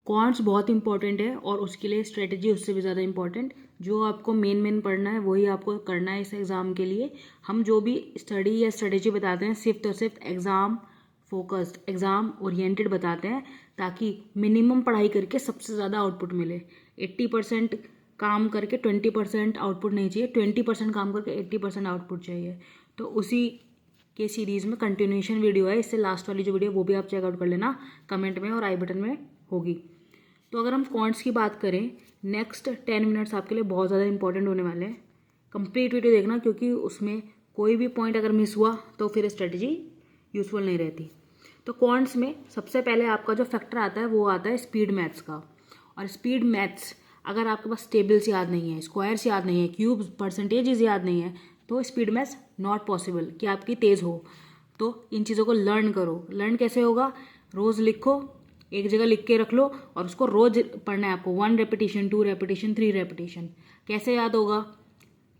Quants बहुत important है और उसके लिए स्ट्रेटजी उससे भी ज़्यादा इंपॉर्टेंट। जो आपको मेन पढ़ना है वही आपको करना है इस एग्ज़ाम के लिए। हम जो भी स्टडी या स्ट्रेटजी बताते हैं सिर्फ तो सिर्फ एग्ज़ाम फोकस्ड, एग्ज़ाम ओरिएंटेड बताते हैं, ताकि मिनिमम पढ़ाई करके सबसे ज़्यादा आउटपुट मिले। 80% काम करके 20% आउटपुट नहीं चाहिए, 20% काम करके 80% आउटपुट चाहिए। तो उसी के सीरीज़ में कंटिन्यूएशन वीडियो है, इससे लास्ट वाली जो वीडियो वो भी आप चेकआउट कर लेना, कमेंट में और आई बटन में होगी। तो अगर हम क्वांट्स की बात करें, नेक्स्ट 10 मिनट्स आपके लिए बहुत ज़्यादा इंपॉर्टेंट होने वाले हैं। कंप्लीट वीडियो देखना, क्योंकि उसमें कोई भी पॉइंट अगर मिस हुआ तो फिर स्ट्रेटजी यूजफुल नहीं रहती। तो क्वांट्स में सबसे पहले आपका जो फैक्टर आता है वो आता है स्पीड मैथ्स का। और स्पीड मैथ्स अगर आपके पास टेबल्स याद नहीं है, स्क्वायर्स याद नहीं है, क्यूब्स, परसेंटेजेस याद नहीं है, तो स्पीड मैथ्स नॉट पॉसिबल कि आपकी तेज़ हो। तो इन चीज़ों को लर्न करो। लर्न कैसे होगा? रोज़ लिखो, एक जगह लिख के रख लो और उसको रोज़ पढ़ना है आपको। 1 रेपिटेशन, 2 रेपिटेशन, 3 रेपिटेशन। कैसे याद होगा?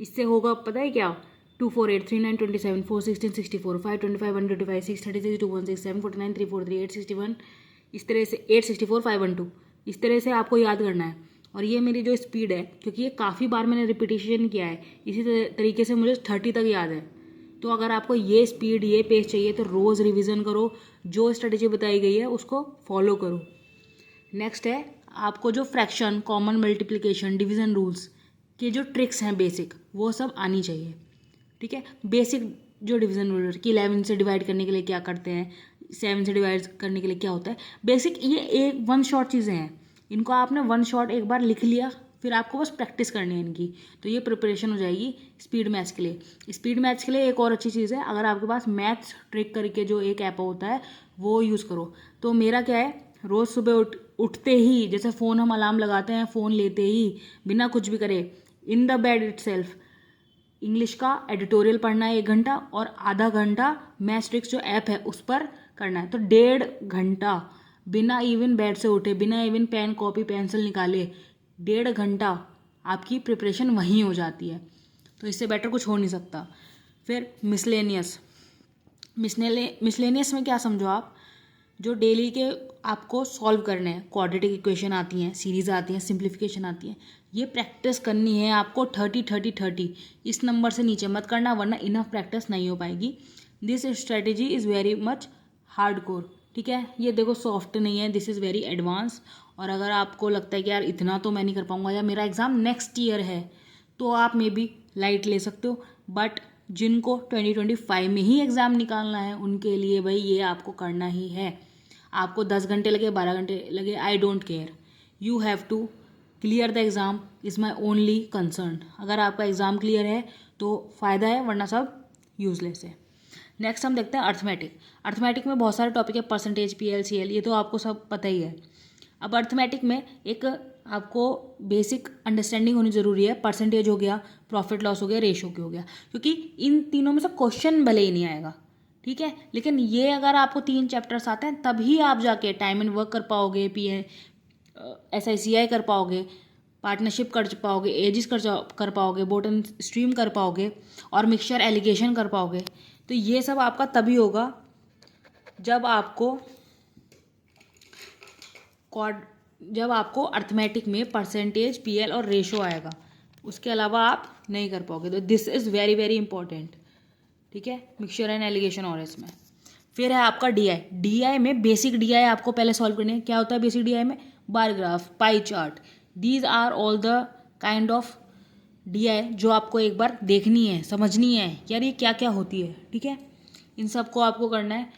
इससे होगा पता है क्या? 2 4 8 3 9 27 4 16 64 5 25 125 6 36 2 16 7 49 3 4 3 8 61, इस तरह से 8 64 5 1 2, इस तरह से आपको याद करना है। और ये मेरी जो स्पीड है, क्योंकि ये काफ़ी बार मैंने रिपीटेशन किया है, इसी तरीके से मुझे 30 तक याद है। तो अगर आपको ये स्पीड, ये पेस चाहिए तो रोज़ रिवीजन करो, जो स्ट्रेटेजी बताई गई है उसको फॉलो करो। नेक्स्ट है आपको जो fraction, common multiplication, division rules के जो ट्रिक्स हैं बेसिक, वो सब आनी चाहिए। ठीक है, बेसिक जो डिवीजन रूल कि 11 से डिवाइड करने के लिए क्या करते हैं, 7 से डिवाइड करने के लिए क्या होता है, बेसिक ये एक 1 शॉट चीज़ें हैं। इनको आपने 1 शॉट एक बार लिख लिया, फिर आपको बस प्रैक्टिस करनी है इनकी, तो ये प्रिपरेशन हो जाएगी स्पीड मैथ्स के लिए। स्पीड मैथ्स के लिए एक और अच्छी चीज़ है, अगर आपके पास मैथ्स ट्रिक करके जो एक ऐप होता है वो यूज़ करो। तो मेरा क्या है, रोज़ सुबह उठते ही, जैसे फ़ोन हम अलार्म लगाते हैं, फ़ोन लेते ही बिना कुछ भी करे, in the bed itself English का एडिटोरियल पढ़ना है 1 घंटा, और आधा घंटा मैथ्स ट्रिक्स जो ऐप है उस पर करना है। तो 1.5 घंटा बिना इवन बेड से उठे, बिना इवन पेन कॉपी पेंसिल निकाले, 1.5 घंटा आपकी प्रिपरेशन वहीं हो जाती है। तो इससे बेटर कुछ हो नहीं सकता। फिर मिसलेनियस में क्या समझो आप, जो डेली के आपको सॉल्व करने हैं, क्वाड्रेटिक इक्वेशन आती हैं, सीरीज आती हैं, सिंप्लीफिकेशन आती हैं, ये प्रैक्टिस करनी है आपको 30-30-30। इस नंबर से नीचे मत करना, वरना इनफ प्रैक्टिस नहीं हो पाएगी। This strategy is very much hardcore. ठीक है, ये देखो सॉफ्ट नहीं है, दिस इज़ वेरी एडवांस। और अगर आपको लगता है कि यार इतना तो मैं नहीं कर पाऊंगा, या मेरा एग्ज़ाम नेक्स्ट ईयर है, तो आप मे बी लाइट ले सकते हो। बट जिनको 2025 में ही एग्ज़ाम निकालना है, उनके लिए भाई ये आपको करना ही है। आपको 10 घंटे लगे, 12 घंटे लगे, I don't care, you have to clear the exam is my only concern. अगर आपका एग्ज़ाम क्लियर है तो फ़ायदा है, वरना सब यूजलेस है। नेक्स्ट हम देखते हैं अर्थमेटिक। अर्थमेटिक में बहुत सारे टॉपिक है, परसेंटेज, PL CL, ये तो आपको सब पता ही है। अब अर्थमेटिक में एक आपको बेसिक अंडरस्टैंडिंग होनी ज़रूरी है। परसेंटेज हो गया, प्रॉफिट लॉस हो गया, रेशो की हो गया, क्योंकि इन तीनों में से क्वेश्चन भले ही नहीं आएगा, ठीक है, लेकिन ये अगर आपको 3 चैप्टर्स आते हैं तभी आप जाके टाइम एंड वर्क कर पाओगे, SICI कर पाओगे, पार्टनरशिप कर पाओगे, एजिस कर पाओगे, बोटन स्ट्रीम कर पाओगे, और मिक्सचर एलिगेशन कर पाओगे। तो ये सब आपका तभी होगा जब आपको अर्थमेटिक में परसेंटेज, PL और रेशो आएगा। उसके अलावा आप नहीं कर पाओगे। तो this is very very important. ठीक है, मिक्सचर एंड एलिगेशन और इसमें फिर है आपका DI में बेसिक DI आपको पहले सॉल्व करनी है। क्या होता है बेसिक DI में? Bar graph, pie chart, these are all the kind of DI जो आपको एक बार देखनी है, समझनी है, यार ये क्या क्या होती है। ठीक है, इन सब को आपको करना है।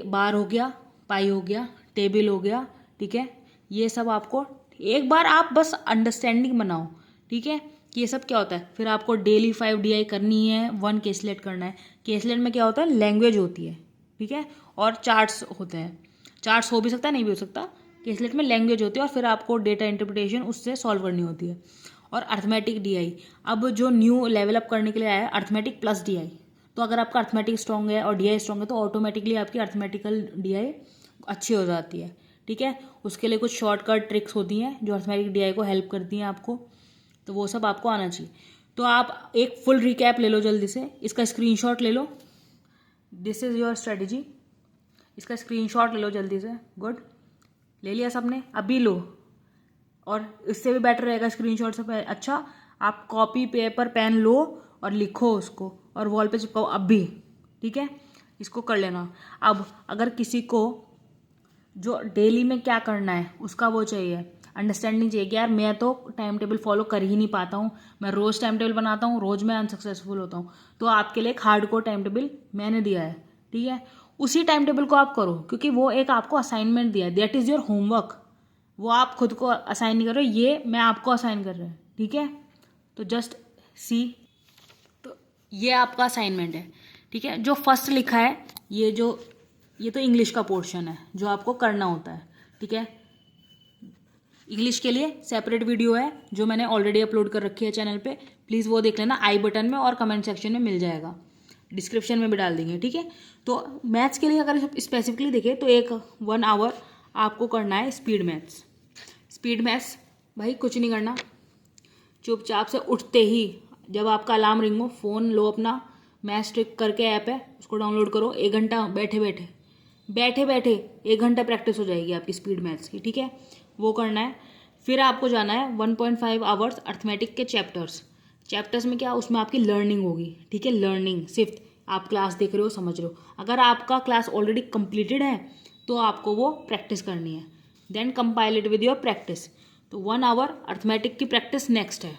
बार हो गया, पाई हो गया, टेबल हो गया, ठीक है, ये सब आपको एक बार आप बस अंडरस्टैंडिंग बनाओ। ठीक है, ये सब क्या होता है। फिर आपको डेली 5 DI करनी है, 1 केसलेट करना है। केसलेट में क्या होता है? लैंग्वेज होती है, ठीक है, और चार्ट्स होते हैं। चार्ट्स हो भी सकता है, नहीं भी हो सकता। केसलेट में लैंग्वेज होती है और फिर आपको डेटा इंटरप्रिटेशन उससे सॉल्व करनी होती है। और अर्थमेटिक DI अब जो न्यू लेवल अप करने के लिए आया है, अर्थमेटिक प्लस DI। तो अगर आपका अर्थमेटिक स्ट्रॉन्ग है और DI स्ट्रॉन्ग है तो ऑटोमेटिकली आपकी अर्थमेटिकल DI अच्छी हो जाती है। ठीक है, उसके लिए कुछ शॉर्टकट ट्रिक्स होती हैं जो अर्थमेटिक DI को हेल्प करती हैं आपको, तो वो सब आपको आना चाहिए। तो आप एक फुल रिकैप ले लो जल्दी से, इसका स्क्रीनशॉट ले लो। दिस इज़ योर स्ट्रेटजी, इसका स्क्रीनशॉट ले लो जल्दी से। गुड, ले लिया सबने, अभी लो। और इससे भी बेटर रहेगा स्क्रीनशॉट से अच्छा आप कॉपी पेपर पेन लो और लिखो उसको और वॉल पे चिपकाओ अभी, ठीक है। इसको कर लेना। अब अगर किसी को जो डेली में क्या करना है उसका वो चाहिए, अंडरस्टैंडिंग चाहिए कि यार मैं तो टाइम टेबल फॉलो कर ही नहीं पाता हूँ, मैं रोज़ टाइम टेबल बनाता हूँ, रोज़ मैं अनसक्सेसफुल होता हूँ, तो आपके लिए एक हार्डकोर टाइम टेबल मैंने दिया है, ठीक है। उसी टाइम टेबल को आप करो क्योंकि वो एक आपको असाइनमेंट दिया है, दैट इज़ योर होमवर्क। वो आप खुद को असाइन नहीं कर रहे हो, ये मैं आपको असाइन कर रहे हैं, ठीक है। तो जस्ट सी, तो ये आपका असाइनमेंट है, ठीक है। जो फर्स्ट लिखा है ये तो इंग्लिश का पोर्शन है जो आपको करना होता है, ठीक है। इंग्लिश के लिए सेपरेट वीडियो है जो मैंने ऑलरेडी अपलोड कर रखी है चैनल पे, प्लीज़ वो देख लेना, आई बटन में और कमेंट सेक्शन में मिल जाएगा, डिस्क्रिप्शन में भी डाल देंगे, ठीक है। तो मैथ्स के लिए अगर स्पेसिफिकली देखें तो एक 1 आवर आपको करना है स्पीड मैथ्स। स्पीड मैथ्स भाई कुछ नहीं करना, चुपचाप से उठते ही जब आपका अलार्म रिंग हो फ़ोन लो अपना, मैथ्स ट्रिक करके ऐप है उसको डाउनलोड करो, 1 घंटा बैठे बैठे 1 घंटा प्रैक्टिस हो जाएगी आपकी स्पीड मैथ्स की, ठीक है। वो करना है। फिर आपको जाना है 1.5 आवर्स अर्थमेटिक के चैप्टर्स में क्या, उसमें आपकी लर्निंग होगी, ठीक है। लर्निंग सिर्फ आप क्लास देख रहे हो, समझ रहे हो। अगर आपका क्लास ऑलरेडी कंप्लीटेड है तो आपको वो प्रैक्टिस करनी है, then compile it with your practice. तो 1 आवर अर्थमेटिक की प्रैक्टिस नेक्स्ट है।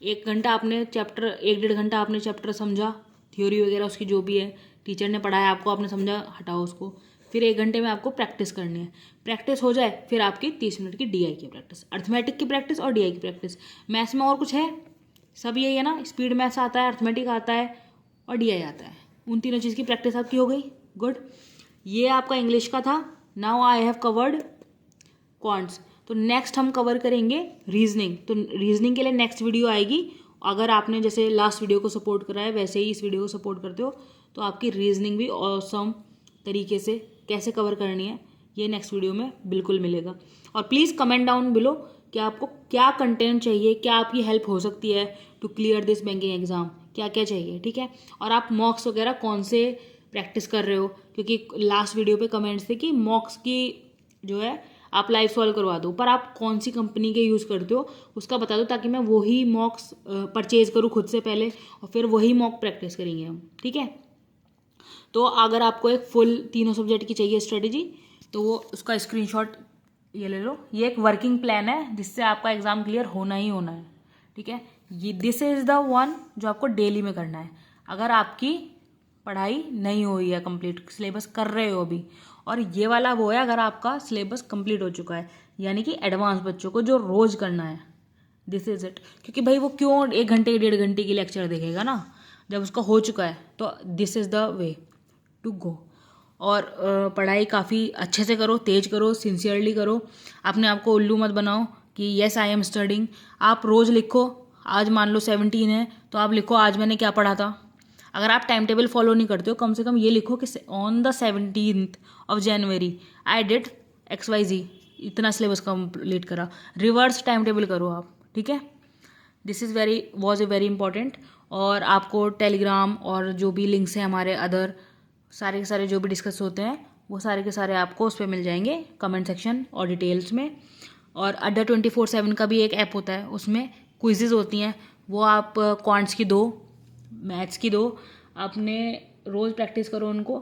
1 घंटा आपने चैप्टर, 1-1.5 घंटा आपने चैप्टर समझा, थ्योरी वगैरह उसकी जो भी है टीचर ने पढ़ाया आपको, आपने समझा, हटाओ उसको। फिर 1 घंटे में आपको प्रैक्टिस करनी है। प्रैक्टिस हो जाए फिर आपकी 30 मिनट की डीआई की प्रैक्टिस, अर्थमेटिक की प्रैक्टिस और डीआई की प्रैक्टिस। मैथ्स में और कुछ है, सब यही है ना, स्पीड मैथ्स आता है, अर्थमेटिक आता है और डीआई आता है। उन तीनों चीज़ की प्रैक्टिस आपकी हो गई, गुड। ये आपका इंग्लिश का था। Now I have covered quants. तो नेक्स्ट हम कवर करेंगे रीजनिंग। तो रीजनिंग के लिए नेक्स्ट वीडियो आएगी। अगर आपने जैसे लास्ट वीडियो को सपोर्ट करा है वैसे ही इस वीडियो को सपोर्ट करते हो तो आपकी रीजनिंग भी ऑसम तरीके से कैसे कवर करनी है ये नेक्स्ट वीडियो में बिल्कुल मिलेगा। और प्लीज़ कमेंट डाउन बिलो कि आपको क्या कंटेंट चाहिए, क्या आपकी हेल्प हो सकती है to clear this banking exam, क्या क्या चाहिए, ठीक है। और आप मॉक्स वगैरह कौन से प्रैक्टिस कर रहे हो, क्योंकि लास्ट वीडियो पे कमेंट्स थे कि मॉक्स की जो है आप लाइव सॉल्व करवा दो, पर आप कौन सी कंपनी के यूज़ करते हो उसका बता दो ताकि मैं वही मॉक्स परचेज करूँ खुद से पहले और फिर वही मॉक प्रैक्टिस करेंगे हम, ठीक है। तो अगर आपको एक फुल तीनों सब्जेक्ट की चाहिए स्ट्रेटेजी तो वो उसका स्क्रीनशॉट ये ले लो। ये एक वर्किंग प्लान है जिससे आपका एग्ज़ाम क्लियर होना ही होना है, ठीक है। ये दिस इज़ द वन जो आपको डेली में करना है। अगर आपकी पढ़ाई नहीं हुई है कंप्लीट, सिलेबस कर रहे हो अभी, और ये वाला वो है अगर आपका सिलेबस कंप्लीट हो चुका है, यानी कि एडवांस बच्चों को जो रोज़ करना है, दिस इज़ इट। क्योंकि भाई वो क्यों 1 घंटे 1.5 घंटे की लेक्चर देखेगा ना, जब उसका हो चुका है तो this is the way to go. और पढ़ाई काफ़ी अच्छे से करो, तेज करो, सिंसियरली करो, अपने आप को उल्लू मत बनाओ कि येस आई एम स्टडिंग। आप रोज़ लिखो, आज मान लो 17 है तो आप लिखो आज मैंने क्या पढ़ा था। अगर आप टाइम टेबल फॉलो नहीं करते हो कम से कम ये लिखो कि on the 17th of January I did XYZ, इतना सिलेबस कंप्लीट करा। रिवर्स टाइम टेबल करो आप, ठीक है। This is was a very important. और आपको टेलीग्राम और जो भी लिंक्स हैं हमारे अदर सारे के सारे जो भी डिस्कस होते हैं वो सारे के सारे आपको उस पर मिल जाएंगे कमेंट सेक्शन और डिटेल्स में। और अड्डा 24/7 का भी एक ऐप होता है, उसमें क्विजेज़ होती हैं, वो आप क्वांट्स की 2, मैथ्स की 2 आपने रोज़ प्रैक्टिस करो उनको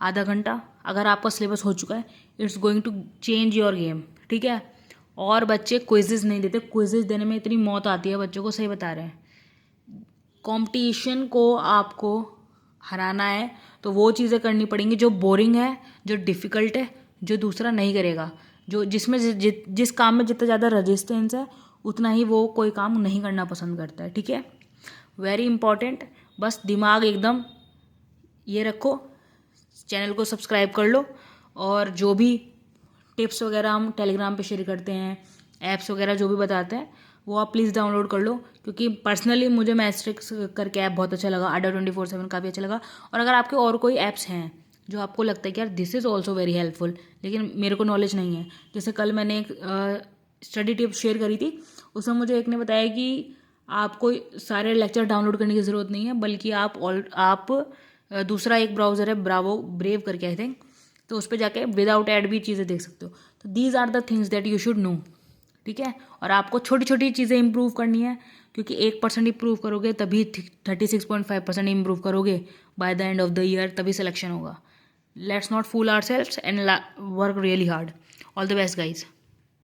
आधा घंटा। अगर आपका सिलेबस हो चुका है it's going to change your game, ठीक है। और बच्चे क्विजेज़ नहीं देते, क्विजेज़ देने में इतनी मौत आती है बच्चों को, सही बता रहे हैं। कंपटीशन को आपको हराना है तो वो चीज़ें करनी पड़ेंगी जो बोरिंग है, जो डिफ़िकल्ट है, जो दूसरा नहीं करेगा, जो जिसमें जिस काम में जितना ज़्यादा रेजिस्टेंस है उतना ही वो कोई काम नहीं करना पसंद करता है, ठीक है। वेरी इंपॉर्टेंट, बस दिमाग एकदम ये रखो, चैनल को सब्सक्राइब कर लो। और जो भी टिप्स वगैरह हम टेलीग्राम पे शेयर करते हैं, ऐप्स वगैरह जो भी बताते हैं वो आप प्लीज़ डाउनलोड कर लो, क्योंकि पर्सनली मुझे मैथ्स करके ऐप बहुत अच्छा लगा, अड्डा 24/7 काफ़ी अच्छा लगा। और अगर आपके और कोई ऐप्स हैं जो आपको लगता है कि यार this is also very helpful लेकिन मेरे को नॉलेज नहीं है, जैसे कल मैंने एक स्टडी टिप्स शेयर करी थी, उसमें मुझे एक ने बताया कि आपको सारे लेक्चर डाउनलोड करने की ज़रूरत नहीं है, बल्कि आप दूसरा एक ब्राउज़र है ब्रेव करके आई थिंक, तो उस पर जाके विदाउट ऐड भी चीज़ें देख सकते हो। तो these are the things that you should know, ठीक है। और आपको छोटी छोटी चीज़ें इंप्रूव करनी है, क्योंकि 1% इंप्रूव करोगे तभी 36.5% इंप्रूव करोगे by the end of the year, तभी सिलेक्शन होगा। Let's not fool ourselves and work really hard. All the best guys.